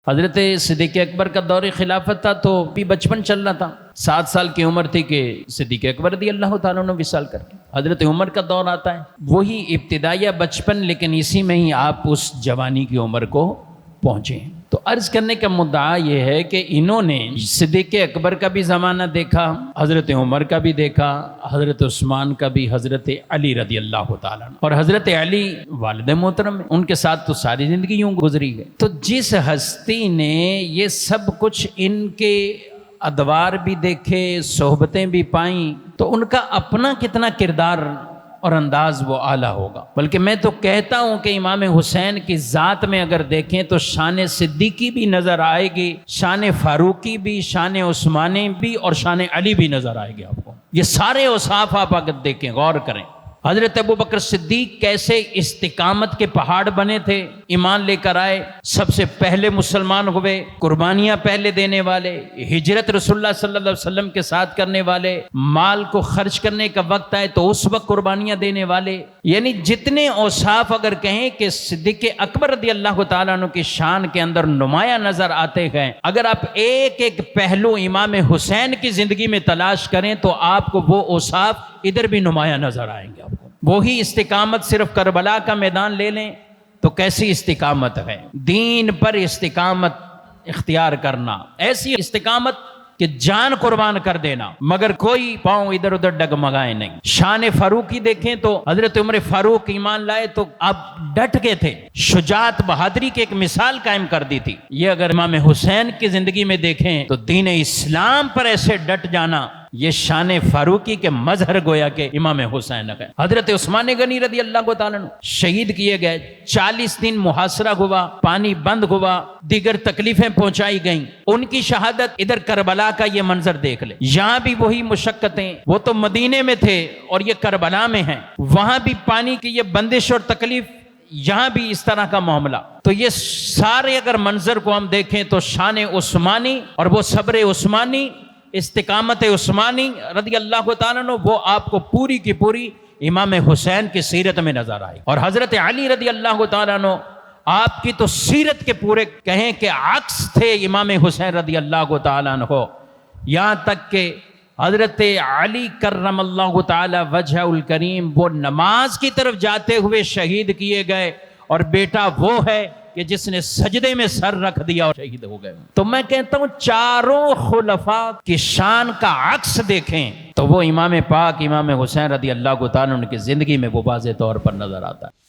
حضرت صدیق اکبر کا دور خلافت تھا تو بھی بچپن چل رہا تھا، 7 سال کی عمر تھی کہ صدیق اکبر رضی اللہ تعالیٰ عنہ وصال کر کے حضرت عمر کا دور آتا ہے، وہی ابتدائیہ بچپن، لیکن اسی میں ہی آپ اس جوانی کی عمر کو پہنچے ہیں۔ تو عرض کرنے کا مدعا یہ ہے کہ انہوں نے صدیق اکبر کا بھی زمانہ دیکھا، حضرت عمر کا بھی دیکھا، حضرت عثمان کا بھی، حضرت علی رضی اللہ تعالیٰ عنہ، اور حضرت علی والد محترم ہیں، ان کے ساتھ تو ساری زندگی یوں گزری ہے۔ تو جس ہستی نے یہ سب کچھ ان کے ادوار بھی دیکھے، صحبتیں بھی پائیں، تو ان کا اپنا کتنا کردار اور انداز وہ اعلیٰ ہوگا۔ بلکہ میں تو کہتا ہوں کہ امام حسین کی ذات میں اگر دیکھیں تو شان صدیقی بھی نظر آئے گی، شان فاروقی بھی، شان عثمانی بھی، اور شان علی بھی نظر آئے گی آپ کو۔ یہ سارے اوصاف آپ اگر دیکھیں، غور کریں، حضرت ابوبکر صدیق کیسے استقامت کے پہاڑ بنے تھے، ایمان لے کر آئے، سب سے پہلے مسلمان ہوئے، قربانیاں پہلے دینے والے، ہجرت رسول اللہ صلی اللہ علیہ وسلم کے ساتھ کرنے والے، مال کو خرچ کرنے کا وقت آئے تو اس وقت قربانیاں دینے والے، یعنی جتنے اوصاف اگر کہیں کہ صدیق اکبر رضی اللہ تعالیٰ عنہ کی شان کے اندر نمایاں نظر آتے ہیں، اگر آپ ایک ایک پہلو امام حسین کی زندگی میں تلاش کریں تو آپ کو وہ اوصاف ادھر بھی نمایاں نظر آئیں گے۔ آپ کو وہی استقامت صرف کربلا کا میدان لے لیں تو کیسی استقامت ہے، دین پر استقامت اختیار کرنا، ایسی استقامت کہ جان قربان کر دینا، مگر کوئی پاؤں ادھر ادھر ڈگمگائے نہیں۔ شان فاروقی دیکھیں تو حضرت عمر فاروق ایمان لائے تو آپ ڈٹ کے تھے، شجاعت بہادری کی ایک مثال قائم کر دی تھی۔ یہ اگر امام حسین کی زندگی میں دیکھیں تو دین اسلام پر ایسے ڈٹ جانا، یہ شان فاروقی کے مظہر گویا کہ امام حسین ہے۔ حضرت عثمان غنی رضی اللہ تعالیٰ عنہ شہید کیے گئے، 40 دن محاصرہ ہوا، پانی بند ہوا، دیگر تکلیفیں پہنچائی گئیں، ان کی شہادت۔ ادھر کربلا کا یہ منظر دیکھ لیں، یہاں بھی وہی مشقتیں، وہ تو مدینے میں تھے اور یہ کربلا میں ہیں، وہاں بھی پانی کی یہ بندش اور تکلیف، یہاں بھی اس طرح کا معاملہ۔ تو یہ سارے اگر منظر کو ہم دیکھیں تو شان عثمانی اور وہ صبر عثمانی، استقامت عثمانی رضی اللہ تعالیٰ عنہ، وہ آپ کو پوری کی پوری امام حسین کی سیرت میں نظر آئی۔ اور حضرت علی رضی اللہ تعالیٰ عنہ، آپ کی تو سیرت کے پورے کہیں کہ عکس تھے امام حسین رضی اللہ تعالیٰ عنہ، یہاں تک کہ حضرت علی کرم اللہ تعالی وجہ الکریم وہ نماز کی طرف جاتے ہوئے شہید کیے گئے، اور بیٹا وہ ہے کہ جس نے سجدے میں سر رکھ دیا اور شہید ہو گئے۔ تو میں کہتا ہوں چاروں خلفاء کی شان کا عکس دیکھیں تو وہ امام پاک امام حسین رضی اللہ تعالیٰ عنہ کی زندگی میں وہ واضح طور پر نظر آتا ہے۔